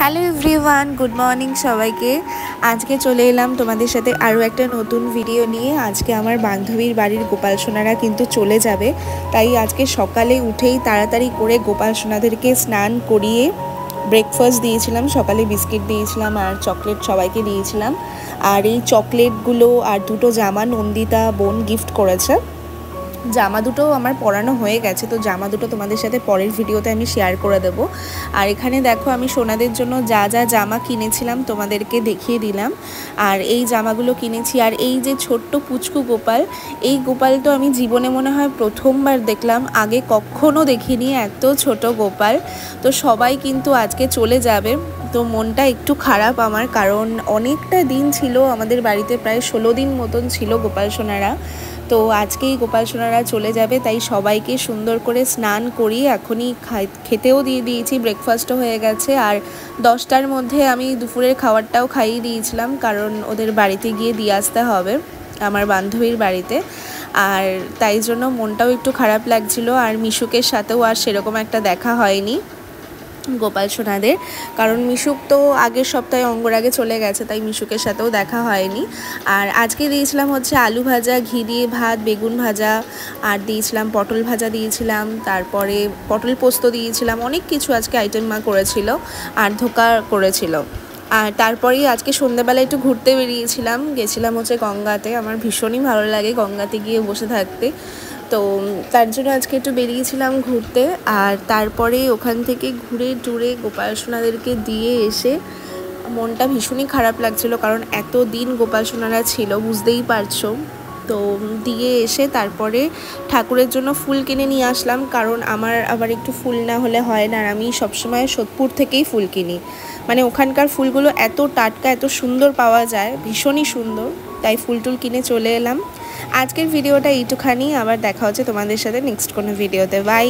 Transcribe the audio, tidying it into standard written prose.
Hello everyone, good morning সবাইকে। আজকে চলে এলাম তোমাদের সাথে আরও একটা নতুন ভিডিও নিয়ে। আজকে আমার বান্ধবীর বাড়ির গোপাল সোনারা কিন্তু চলে যাবে, তাই আজকে সকালে উঠেই তাড়াতাড়ি করে গোপাল সোনাদেরকে স্নান করিয়ে ব্রেকফাস্ট দিয়েছিলাম। সকালে বিস্কিট দিয়েছিলাম আর চকলেট সবাইকে দিয়েছিলাম। আর এই চকলেটগুলো আর দুটো জামা নন্দিতা বোন গিফট করেছে। জামা দুটো আমার পরানো হয়ে গেছে, তো জামা দুটো তোমাদের সাথে পরের ভিডিওতে আমি শেয়ার করে দেবো। আর এখানে দেখো আমি সোনাদের জন্য যা যা জামা কিনেছিলাম তোমাদেরকে দেখিয়ে দিলাম। আর এই জামাগুলো কিনেছি। আর এই যে ছোট্ট পুচকু গোপাল, এই গোপাল তো আমি জীবনে মনে হয় প্রথমবার দেখলাম, আগে কখনো দেখিনি এত ছোট গোপাল। তো সবাই কিন্তু আজকে চলে যাবে, তো মনটা একটু খারাপ আমার, কারণ অনেকটা দিন ছিল আমাদের বাড়িতে, প্রায় 16 দিন মতন ছিল গোপাল সোনারা। তো আজকেই গোপাল সোনারা চলে যাবে, তাই সবাইকে সুন্দর করে স্নান করিয়ে এখনই খেতেও দিয়ে দিয়েছি, ব্রেকফাস্টও হয়ে গেছে। আর 10টার মধ্যে আমি দুপুরের খাবারটাও খাইয়ে দিয়েছিলাম, কারণ ওদের বাড়িতে গিয়ে দিয়ে আসতে হবে, আমার বান্ধবীর বাড়িতে। আর তাই জন্য মনটাও একটু খারাপ লাগছিল। আর মিশুকের সাথেও আর সেরকম একটা দেখা হয়নি গোপাল সোনাদের, কারণ মিশুক তো আগের সপ্তাহে অঙ্গরাগে চলে গেছে, তাই মিশুকের সাথেও দেখা হয়নি। আর আজকে দিয়েছিলাম হচ্ছে আলু ভাজা, ঘি দিয়ে ভাত, বেগুন ভাজা, আর দিয়েছিলাম পটল ভাজা দিয়েছিলাম, তারপরে পটল পোস্ত দিয়েছিলাম, অনেক কিছু আজকে আইটেম মা করেছিল, আর ধোকা করেছিল। আর তারপরেই আজকে সন্ধ্যাবেলা একটু ঘুরতে বেরিয়েছিলাম, গেছিলাম হচ্ছে গঙ্গাতে। আমার ভীষণই ভালো লাগে গঙ্গাতে গিয়ে বসে থাকতে, তো তার জন্য আজকে একটু বেরিয়েছিলাম ঘুরতে। আর তারপরে ওখান থেকে ঘুরে টুরে গোপাল সোনাদেরকে দিয়ে এসে মনটা ভীষণই খারাপ লাগছিল, কারণ এত দিন গোপাল সোনারা ছিল, বুঝতেই পারছো। তো দিয়ে এসে তারপরে ঠাকুরের জন্য ফুল কিনে নিয়ে আসলাম, কারণ আমার আবার একটু ফুল না হলে হয় না। আর আমি সবসময় সোদপুর থেকেই ফুল কিনি, মানে ওখানকার ফুলগুলো এত টাটকা, এত সুন্দর পাওয়া যায়, ভীষণই সুন্দর, তাই ফুল টুল কিনে চলে এলাম। আজকের ভিডিওটা এইটুখানি, আবার দেখা হচ্ছে তোমাদের সাথে নেক্সট কোনো ভিডিওতে। বাই।